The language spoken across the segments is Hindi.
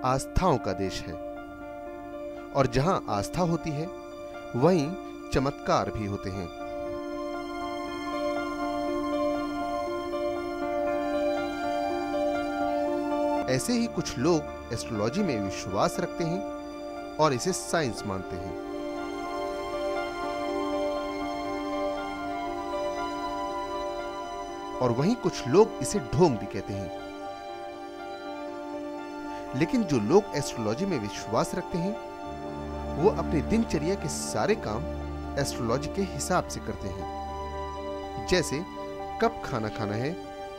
आस्थाओं का देश है और जहां आस्था होती है वहीं चमत्कार भी होते हैं। ऐसे ही कुछ लोग एस्ट्रोलॉजी में विश्वास रखते हैं और इसे साइंस मानते हैं। और वहीं कुछ लोग इसे ढोंग भी कहते हैं। लेकिन जो लोग एस्ट्रोलॉजी में विश्वास रखते हैं वो अपनी दिनचर्या के सारे काम एस्ट्रोलॉजी के हिसाब से करते हैं, जैसे कब खाना खाना है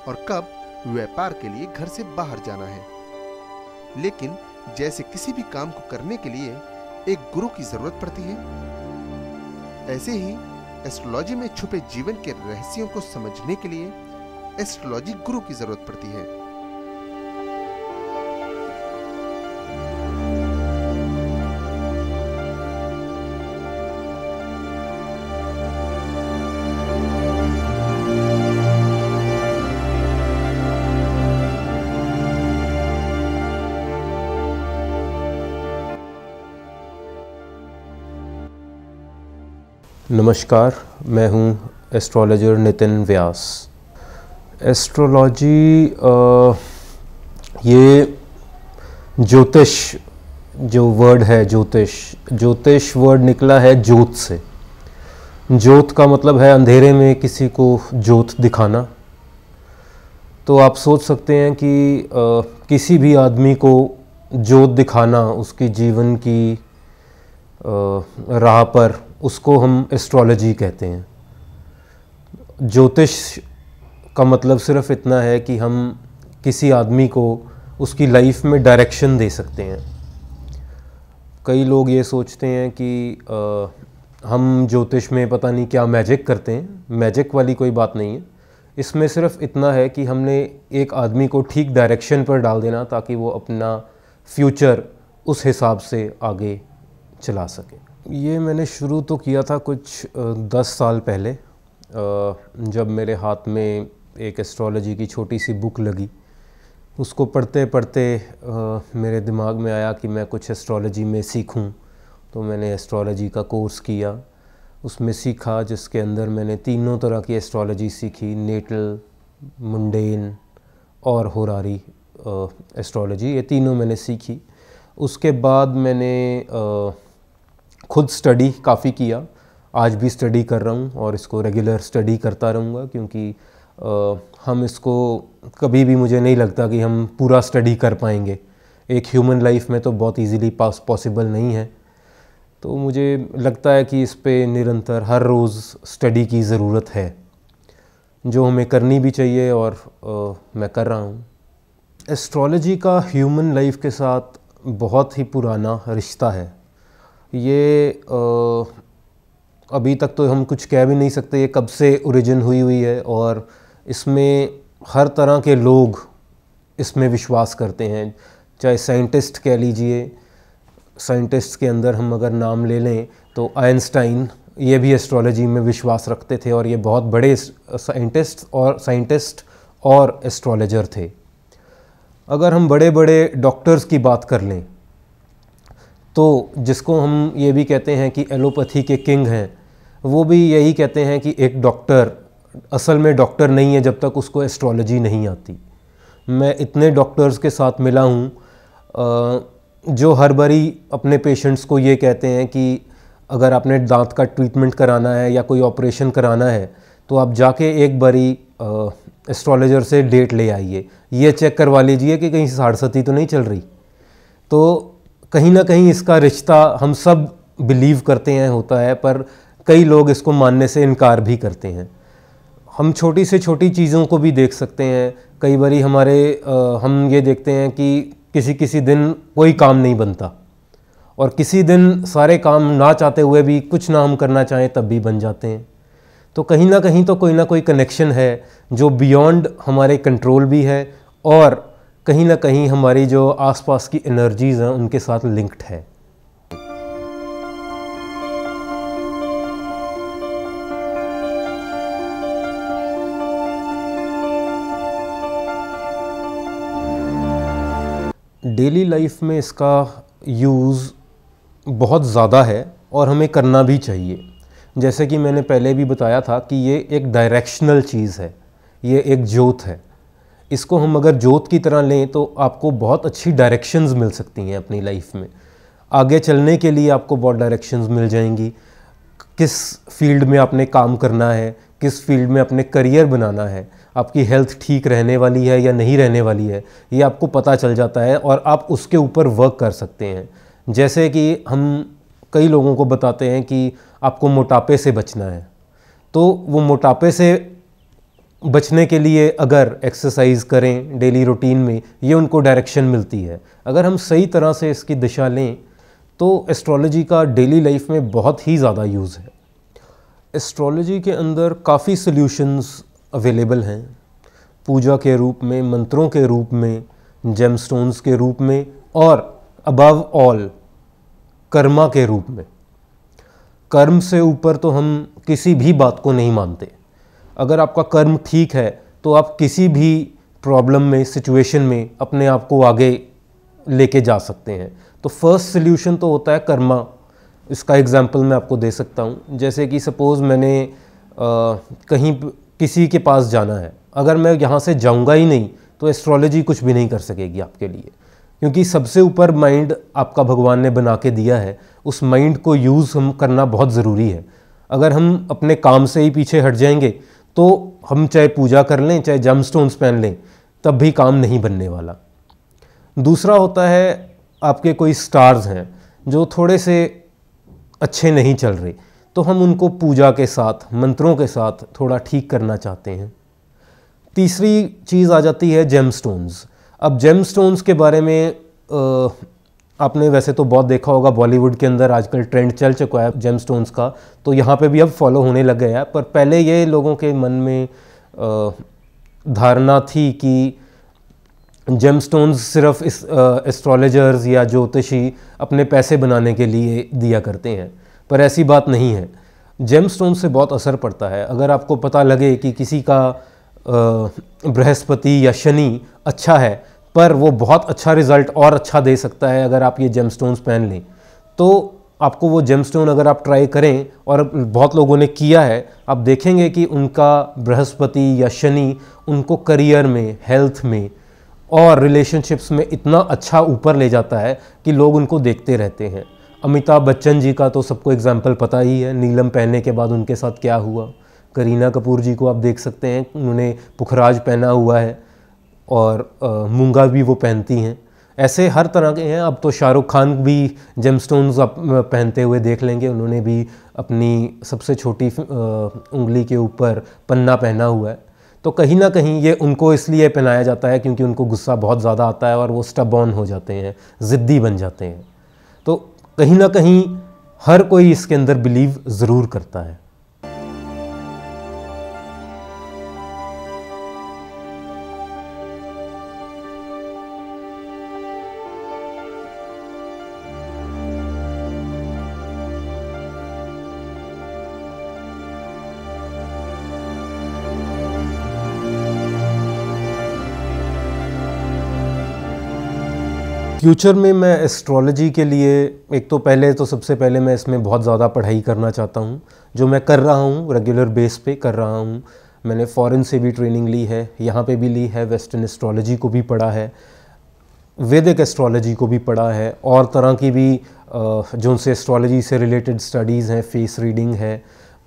और कब व्यापार के लिए घर से बाहर जाना है। लेकिन जैसे किसी भी काम को करने के लिए एक गुरु की जरूरत पड़ती है, ऐसे ही एस्ट्रोलॉजी में छुपे जीवन के रहस्यों को समझने के लिए एस्ट्रोलॉजी गुरु की जरूरत पड़ती है। नमस्कार, मैं हूँ एस्ट्रोलॉजर नितिन व्यास। एस्ट्रोलॉजी ये ज्योतिष जो वर्ड है, ज्योतिष वर्ड निकला है ज्योत से। ज्योत का मतलब है अंधेरे में किसी को ज्योत दिखाना। तो आप सोच सकते हैं कि किसी भी आदमी को ज्योत दिखाना उसकी जीवन की राह पर, उसको हम एस्ट्रोलॉजी कहते हैं। ज्योतिष का मतलब सिर्फ इतना है कि हम किसी आदमी को उसकी लाइफ में डायरेक्शन दे सकते हैं। कई लोग ये सोचते हैं कि हम ज्योतिष में पता नहीं क्या मैजिक करते हैं। मैजिक वाली कोई बात नहीं है। इसमें सिर्फ इतना है कि हमने एक आदमी को ठीक डायरेक्शन पर डाल देना ताकि वो अपना फ्यूचर उस हिसाब से आगे चला सके। ये मैंने शुरू तो किया था कुछ 10 साल पहले, जब मेरे हाथ में एक एस्ट्रोलॉजी की छोटी सी बुक लगी। उसको पढ़ते पढ़ते मेरे दिमाग में आया कि मैं कुछ एस्ट्रोलॉजी में सीखूं। तो मैंने एस्ट्रोलॉजी का कोर्स किया, उसमें सीखा, जिसके अंदर मैंने तीनों तरह की एस्ट्रोलॉजी सीखी, नेटल, मुंडेन और होरारी एस्ट्रोलॉजी। ये तीनों मैंने सीखी। उसके बाद मैंने खुद स्टडी काफ़ी किया। आज भी स्टडी कर रहा हूँ और इसको रेगुलर स्टडी करता रहूँगा, क्योंकि हम इसको कभी भी, मुझे नहीं लगता कि हम पूरा स्टडी कर पाएंगे। एक ह्यूमन लाइफ में तो बहुत इजीली पॉसिबल नहीं है। तो मुझे लगता है कि इस पे निरंतर हर रोज़ स्टडी की ज़रूरत है, जो हमें करनी भी चाहिए और मैं कर रहा हूँ। एस्ट्रोलॉजी का ह्यूमन लाइफ के साथ बहुत ही पुराना रिश्ता है। ये अभी तक तो हम कुछ कह भी नहीं सकते ये कब से ओरिजिन हुई है, और इसमें हर तरह के लोग इसमें विश्वास करते हैं। चाहे साइंटिस्ट कह लीजिए, साइंटिस्ट के अंदर हम अगर नाम ले लें तो आइंस्टाइन, ये भी एस्ट्रोलॉजी में विश्वास रखते थे और ये बहुत बड़े साइंटिस्ट और एस्ट्रोलॉजर थे। अगर हम बड़े बड़े डॉक्टर्स की बात कर लें तो जिसको हम ये भी कहते हैं कि एलोपैथी के किंग हैं, वो भी यही कहते हैं कि एक डॉक्टर असल में डॉक्टर नहीं है जब तक उसको एस्ट्रोलॉजी नहीं आती। मैं इतने डॉक्टर्स के साथ मिला हूँ जो हर बारी अपने पेशेंट्स को ये कहते हैं कि अगर आपने दांत का ट्रीटमेंट कराना है या कोई ऑपरेशन कराना है तो आप जाके एक बारी एस्ट्रोलॉजर से डेट ले आइए, ये चेक करवा लीजिए कि कहीं साढ़सती तो नहीं चल रही। तो कहीं ना कहीं इसका रिश्ता हम सब बिलीव करते हैं होता है, पर कई लोग इसको मानने से इनकार भी करते हैं। हम छोटी से छोटी चीज़ों को भी देख सकते हैं। कई बारी हम ये देखते हैं कि किसी दिन कोई काम नहीं बनता और किसी दिन सारे काम ना चाहते हुए भी कुछ ना हम करना चाहें तब भी बन जाते हैं। तो कहीं ना कोई कनेक्शन है जो बियॉन्ड हमारे कंट्रोल भी है और कहीं ना कहीं हमारी जो आसपास की एनर्जीज़ हैं उनके साथ लिंक्ड है। डेली लाइफ में इसका यूज़ बहुत ज़्यादा है और हमें करना भी चाहिए। जैसे कि मैंने पहले भी बताया था कि ये एक डायरेक्शनल चीज़ है, ये एक ज्योत है। इसको हम अगर ज्योत की तरह लें तो आपको बहुत अच्छी डायरेक्शंस मिल सकती हैं अपनी लाइफ में। आगे चलने के लिए आपको बहुत डायरेक्शंस मिल जाएंगी, किस फील्ड में आपने काम करना है, किस फील्ड में अपने करियर बनाना है, आपकी हेल्थ ठीक रहने वाली है या नहीं रहने वाली है, ये आपको पता चल जाता है और आप उसके ऊपर वर्क कर सकते हैं। जैसे कि हम कई लोगों को बताते हैं कि आपको मोटापे से बचना है, तो वो मोटापे से बचने के लिए अगर एक्सरसाइज करें डेली रूटीन में, ये उनको डायरेक्शन मिलती है। अगर हम सही तरह से इसकी दिशा लें तो एस्ट्रोलॉजी का डेली लाइफ में बहुत ही ज़्यादा यूज़ है। एस्ट्रोलॉजी के अंदर काफ़ी सॉल्यूशंस अवेलेबल हैं, पूजा के रूप में, मंत्रों के रूप में, जेमस्टोन्स के रूप में और अबव ऑल कर्मा के रूप में। कर्म से ऊपर तो हम किसी भी बात को नहीं मानते। अगर आपका कर्म ठीक है तो आप किसी भी प्रॉब्लम में, सिचुएशन में अपने आप को आगे लेके जा सकते हैं। तो फर्स्ट सॉल्यूशन तो होता है कर्मा। इसका एग्जांपल मैं आपको दे सकता हूँ। जैसे कि सपोज़ मैंने कहीं किसी के पास जाना है, अगर मैं यहाँ से जाऊँगा ही नहीं तो एस्ट्रोलॉजी कुछ भी नहीं कर सकेगी आपके लिए, क्योंकि सबसे ऊपर माइंड आपका भगवान ने बना के दिया है। उस माइंड को यूज़ हम करना बहुत ज़रूरी है। अगर हम अपने काम से ही पीछे हट जाएंगे तो हम चाहे पूजा कर लें, चाहे जेमस्टोन्स पहन लें, तब भी काम नहीं बनने वाला। दूसरा होता है आपके कोई स्टार्स हैं जो थोड़े से अच्छे नहीं चल रहे, तो हम उनको पूजा के साथ, मंत्रों के साथ थोड़ा ठीक करना चाहते हैं। तीसरी चीज़ आ जाती है जेमस्टोन्स। अब जेमस्टोन्स के बारे में आपने वैसे तो बहुत देखा होगा, बॉलीवुड के अंदर आजकल ट्रेंड चल चुका है जेमस्टोन्स का, तो यहाँ पे भी अब फॉलो होने लग गया है। पर पहले ये लोगों के मन में धारणा थी कि जेमस्टोन्स सिर्फ इस एस्ट्रोलॉजर्स या ज्योतिषी अपने पैसे बनाने के लिए दिया करते हैं, पर ऐसी बात नहीं है। जेमस्टोन्स से बहुत असर पड़ता है। अगर आपको पता लगे कि किसी का बृहस्पति या शनि अच्छा है, पर वो बहुत अच्छा रिज़ल्ट और अच्छा दे सकता है अगर आप ये जेमस्टोन्स पहन लें, तो आपको वो जेमस्टोन अगर आप ट्राई करें, और बहुत लोगों ने किया है, आप देखेंगे कि उनका बृहस्पति या शनि उनको करियर में, हेल्थ में और रिलेशनशिप्स में इतना अच्छा ऊपर ले जाता है कि लोग उनको देखते रहते हैं। अमिताभ बच्चन जी का तो सबको एग्जाम्पल पता ही है, नीलम पहनने के बाद उनके साथ क्या हुआ। करीना कपूर जी को आप देख सकते हैं, उन्होंने पुखराज पहना हुआ है और मूंगा भी वो पहनती हैं। ऐसे हर तरह के हैं। अब तो शाहरुख खान भी जेमस्टोन्स पहनते हुए देख लेंगे, उन्होंने भी अपनी सबसे छोटी उंगली के ऊपर पन्ना पहना हुआ है। तो कहीं ना कहीं ये उनको इसलिए पहनाया जाता है क्योंकि उनको गुस्सा बहुत ज़्यादा आता है और वो स्टबॉर्न हो जाते हैं, ज़िद्दी बन जाते हैं। तो कहीं ना कहीं हर कोई इसके अंदर बिलीव ज़रूर करता है। फ्यूचर में मैं एस्ट्रोलॉजी के लिए एक तो पहले तो सबसे पहले मैं इसमें बहुत ज़्यादा पढ़ाई करना चाहता हूँ, जो मैं कर रहा हूँ, रेगुलर बेस पे कर रहा हूँ। मैंने फ़ॉरेन से भी ट्रेनिंग ली है, यहाँ पे भी ली है, वेस्टर्न एस्ट्रोलॉजी को भी पढ़ा है, वैदिक एस्ट्रोलॉजी को भी पढ़ा है, और तरह की भी जो उनसे एस्ट्रोलॉजी से रिलेटेड स्टडीज़ हैं, फेस रीडिंग है,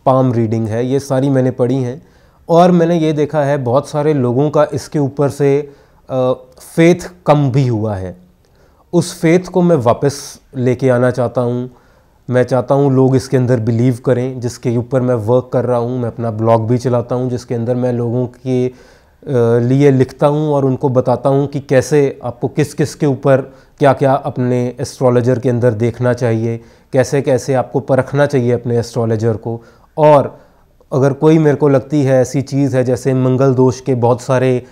पाम रीडिंग है, ये सारी मैंने पढ़ी हैं। और मैंने ये देखा है बहुत सारे लोगों का इसके ऊपर से फेथ कम भी हुआ है। उस फेथ को मैं वापस लेके आना चाहता हूँ। मैं चाहता हूँ लोग इसके अंदर बिलीव करें, जिसके ऊपर मैं वर्क कर रहा हूँ। मैं अपना ब्लॉग भी चलाता हूँ जिसके अंदर मैं लोगों के लिए लिखता हूँ और उनको बताता हूँ कि कैसे आपको किस किस के ऊपर क्या क्या अपने एस्ट्रोलॉजर के अंदर देखना चाहिए, कैसे कैसे आपको परखना चाहिए अपने एस्ट्रोलॉजर को। और अगर कोई मेरे को लगती है ऐसी चीज़ है, जैसे मंगल दोष के बहुत सारे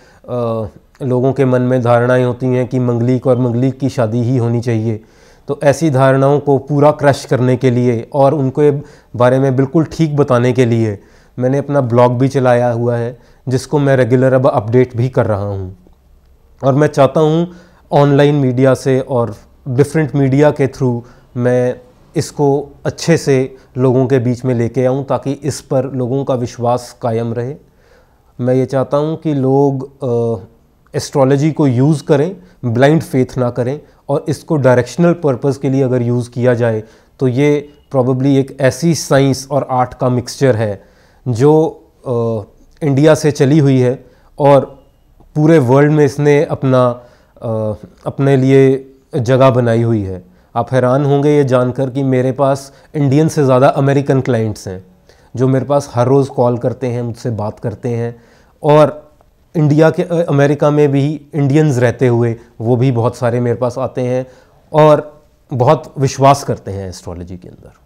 लोगों के मन में धारणाएं होती हैं कि मंगलिक और मंगलिक की शादी ही होनी चाहिए, तो ऐसी धारणाओं को पूरा क्रश करने के लिए और उनको बारे में बिल्कुल ठीक बताने के लिए मैंने अपना ब्लॉग भी चलाया हुआ है, जिसको मैं रेगुलर अब अपडेट भी कर रहा हूँ। और मैं चाहता हूँ ऑनलाइन मीडिया से और डिफरेंट मीडिया के थ्रू मैं इसको अच्छे से लोगों के बीच में लेके आऊँ ताकि इस पर लोगों का विश्वास कायम रहे। मैं ये चाहता हूँ कि लोग एस्ट्रोलॉजी को यूज़ करें, ब्लाइंड फेथ ना करें, और इसको डायरेक्शनल पर्पस के लिए अगर यूज़ किया जाए तो ये प्रॉबेबली एक ऐसी साइंस और आर्ट का मिक्सचर है जो इंडिया से चली हुई है और पूरे वर्ल्ड में इसने अपने लिए जगह बनाई हुई है। आप हैरान होंगे ये जानकर कि मेरे पास इंडियन से ज़्यादा अमेरिकन क्लाइंट्स हैं जो मेरे पास हर रोज़ कॉल करते हैं, मुझसे बात करते हैं, और अमेरिका में भी इंडियंस रहते हुए वो भी बहुत सारे मेरे पास आते हैं और बहुत विश्वास करते हैं एस्ट्रोलॉजी के अंदर।